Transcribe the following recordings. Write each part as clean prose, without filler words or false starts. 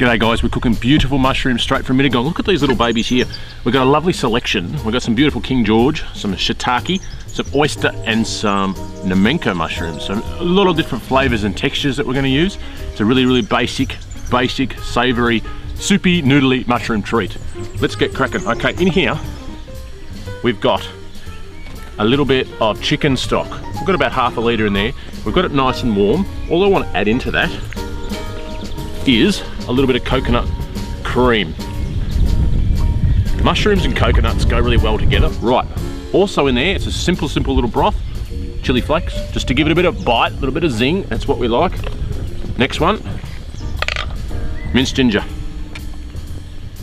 G'day guys, we're cooking beautiful mushrooms straight from Mittagong. Look at these little babies here. We've got a lovely selection. We've got some beautiful King George, some shiitake, some oyster and some Namenko mushrooms. So a lot of different flavours and textures that we're going to use. It's a really basic, savoury, soupy, noodly mushroom treat. Let's get cracking. Okay, in here we've got a little bit of chicken stock. We've got about half a litre in there. We've got it nice and warm. All I want to add into that is a little bit of coconut cream. Mushrooms and coconuts go really well together. Right, also in there, it's a simple little broth. Chili flakes, just to give it a bit of bite, a little bit of zing. That's what we like. Next one, minced ginger.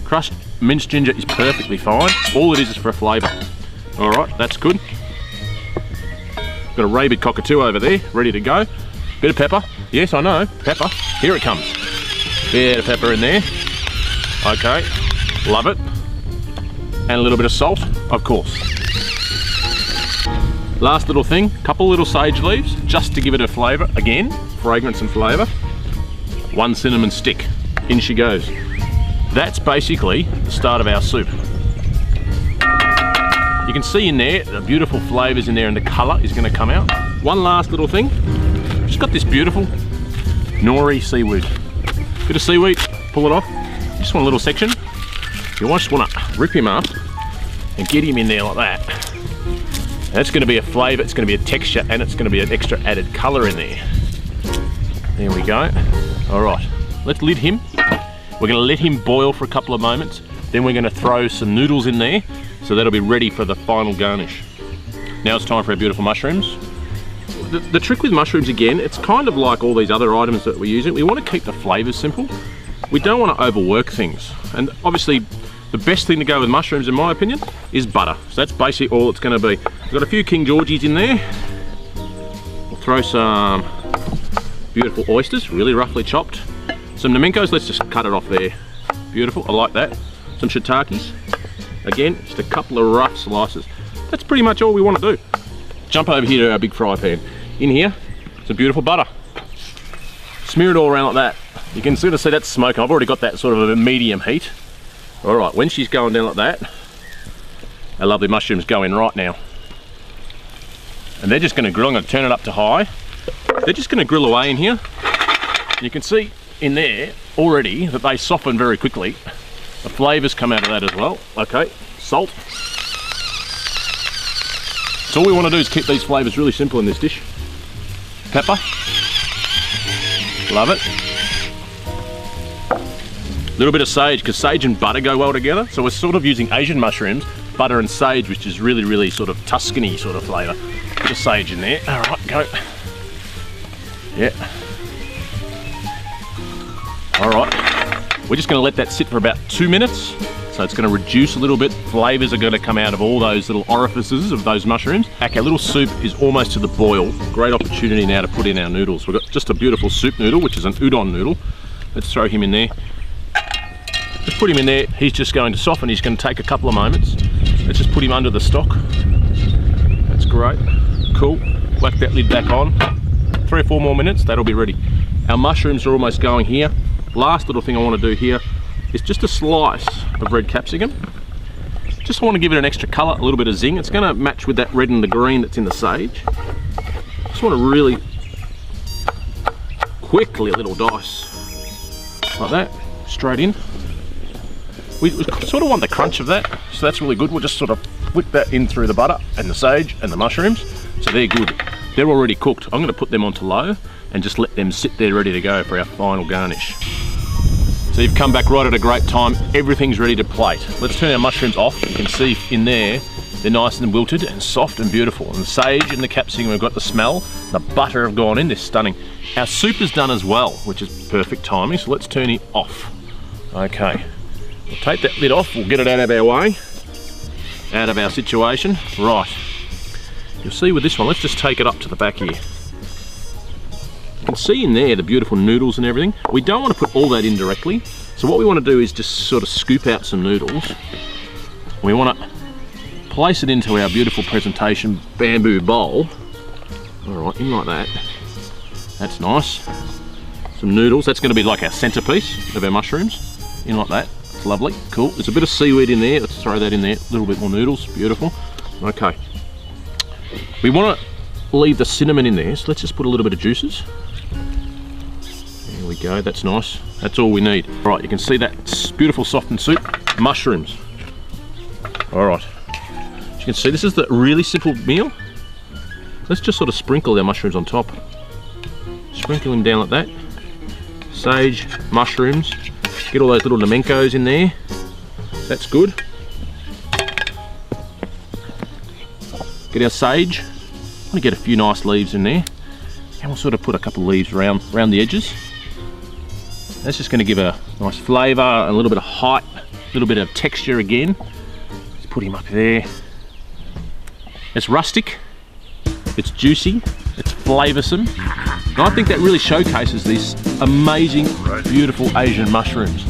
Crushed minced ginger is perfectly fine. All it is for a flavour. All right, that's good. Got a rabid cockatoo over there, ready to go. Bit of pepper. Yes, I know, pepper. Here it comes. Bit of pepper in there. Okay, love it. And a little bit of salt, of course. Last little thing, couple little sage leaves, just to give it a flavour. Again, fragrance and flavour. One cinnamon stick. In she goes. That's basically the start of our soup. You can see in there, the beautiful flavours in there and the colour is going to come out. One last little thing, just got this beautiful nori seaweed. Bit of seaweed, pull it off. Just want a little section. You just want to rip him up and get him in there like that. That's going to be a flavour, it's going to be a texture, and it's going to be an extra added colour in there. There we go. All right, let's lid him. We're going to let him boil for a couple of moments. Then we're going to throw some noodles in there, so that'll be ready for the final garnish. Now it's time for our beautiful mushrooms. The trick with mushrooms, again, it's kind of like all these other items that we're using. We want to keep the flavours simple. We don't want to overwork things. And obviously, the best thing to go with mushrooms, in my opinion, is butter. So that's basically all it's going to be. We've got a few King Georges in there. We'll throw some beautiful oysters, really roughly chopped. Some Namenkos, let's just cut it off there. Beautiful, I like that. Some shiitakes. Again, just a couple of rough slices. That's pretty much all we want to do. Jump over here to our big fry pan. In here, some beautiful butter. Smear it all around like that. You can sort of see that smoke. I've already got that sort of a medium heat. All right, when she's going down like that, our lovely mushrooms go in right now. And they're just going to grill. I'm going to turn it up to high. They're just going to grill away in here. You can see in there already that they soften very quickly. The flavours come out of that as well. Okay, salt. So all we want to do is keep these flavours really simple in this dish. Pepper. Love it. A little bit of sage, because sage and butter go well together. So we're sort of using Asian mushrooms, butter and sage, which is really sort of Tuscany sort of flavour. Bit of sage in there. All right, go. Yeah. All right. We're just going to let that sit for about 2 minutes. So it's going to reduce a little bit. Flavours are going to come out of all those little orifices of those mushrooms. Our little soup is almost to the boil. Great opportunity now to put in our noodles. We've got just a beautiful soup noodle, which is an udon noodle. Let's throw him in there. Let's put him in there. He's just going to soften. He's going to take a couple of moments. Let's just put him under the stock. That's great. Cool. Whack that lid back on. 3 or 4 more minutes, that'll be ready. Our mushrooms are almost going here. Last little thing I want to do here is just a slice of red capsicum. Just want to give it an extra colour, a little bit of zing. It's going to match with that red and the green that's in the sage. Just want to really quickly a little dice like that, straight in. We sort of want the crunch of that, so that's really good. We'll just sort of whip that in through the butter and the sage and the mushrooms, so they're good. They're already cooked. I'm going to put them onto low and just let them sit there ready to go for our final garnish. So you've come back right at a great time. Everything's ready to plate. Let's turn our mushrooms off. You can see in there, they're nice and wilted and soft and beautiful. And the sage and the capsicum, we've got the smell. The butter have gone in, they're stunning. Our soup is done as well, which is perfect timing. So let's turn it off. Okay, we'll take that lid off. We'll get it out of our way, out of our situation. Right, you'll see with this one, let's just take it up to the back here. You can see in there the beautiful noodles and everything. We don't want to put all that in directly. So what we want to do is just sort of scoop out some noodles. We want to place it into our beautiful presentation bamboo bowl. All right, in like that. That's nice. some noodles. That's going to be like our centerpiece of our mushrooms. In like that. It's lovely. Cool. There's a bit of seaweed in there. Let's throw that in there. A little bit more noodles. Beautiful. Okay. We want to leave the cinnamon in there, so let's just put a little bit of juices. There we go. That's nice. That's all we need. All right, you can see that beautiful softened soup. Mushrooms. All right. As you can see, this is the really simple meal. Let's just sort of sprinkle our mushrooms on top. Sprinkle them down like that. Sage, mushrooms. Get all those little Namenkos in there. That's good. Get our sage. I want to get a few nice leaves in there. And we'll sort of put a couple of leaves around the edges. That's just going to give a nice flavour, a little bit of height, a little bit of texture again. Let's put him up there. It's rustic, it's juicy, it's flavoursome. And I think that really showcases these amazing, beautiful Asian mushrooms.